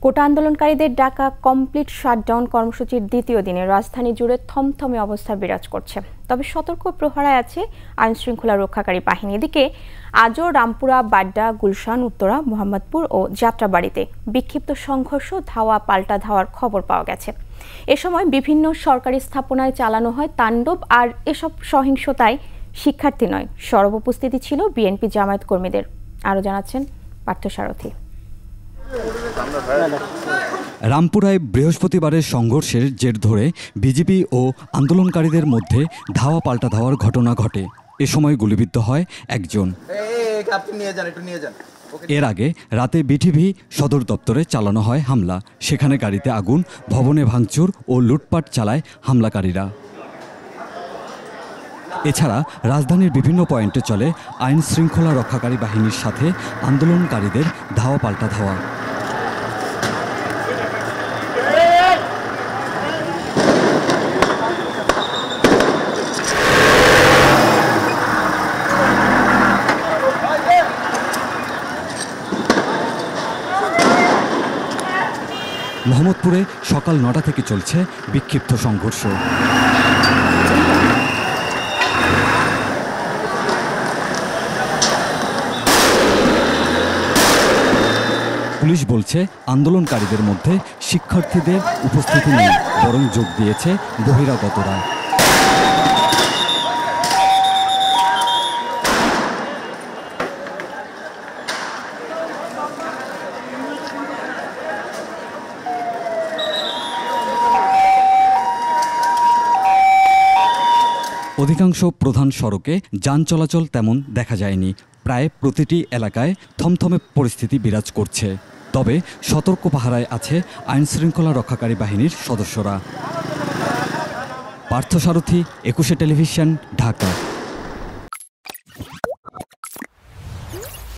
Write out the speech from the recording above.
কোটা আন্দোলনকারীদের ডাকা complete shutdown কর্মসূচির দ্বিতীয় দিনে রাজধানী জুড়ে থমথমে অবস্থা বিরাজ করছে। তবে সতর্ক প্রহরায় আছে আইন শৃঙ্খলা রক্ষাকারী বাহিনী। এদিকে আজও রামপুরা, বাড্ডা, গুলশান, উত্তরা, মোহাম্মদপুর ও যাত্রাবাড়িতে বিক্ষিপ্ত সংঘর্ষ, ধাওয়া পাল্টা ধাওয়ার খবর পাওয়া গেছে। এ সময় বিভিন্ন সরকারি স্থাপনায় চালানো হয় তাণ্ডব। আর এসব সহিংসতায় শিক্ষার্থী নয়, সরব উপস্থিতি ছিল বিএনপি জামায়াত কর্মীদের। আরও জানাচ্ছেন পার্থসারথী। রামপুরায় বৃহস্পতিবারের সংঘর্ষের জের ধরে বিজিবি ও আন্দোলনকারীদের মধ্যে ধাওয়া পাল্টা ধাওয়ার ঘটনা ঘটে। এ সময় গুলিবিদ্ধ হয় একজন। এর আগে রাতে বিটিভি সদর দপ্তরে চালানো হয় হামলা। সেখানে গাড়িতে আগুন, ভবনে ভাঙচুর ও লুটপাট চালায় হামলাকারীরা। এছাড়া রাজধানীর বিভিন্ন পয়েন্টে চলে আইন শৃঙ্খলা রক্ষাকারী বাহিনীর সাথে আন্দোলনকারীদের ধাওয়া পাল্টা ধাওয়া। মোহাম্মদপুরে সকাল ৯টা থেকে চলছে বিক্ষিপ্ত সংঘর্ষ। পুলিশ বলছে আন্দোলনকারীদের মধ্যে শিক্ষার্থীদের উপস্থিতি নেই, বরং যোগ দিয়েছে বহিরাগতরা। অধিকাংশ প্রধান সড়কে যান চলাচল তেমন দেখা যায়নি। প্রায় প্রতিটি এলাকায় থমথমে পরিস্থিতি বিরাজ করছে। তবে সতর্ক পাহারায় আছে আইন শৃঙ্খলা রক্ষাকারী বাহিনীর সদস্যরা। পার্থসারথী, ২১ টেলিভিশন, ঢাকা।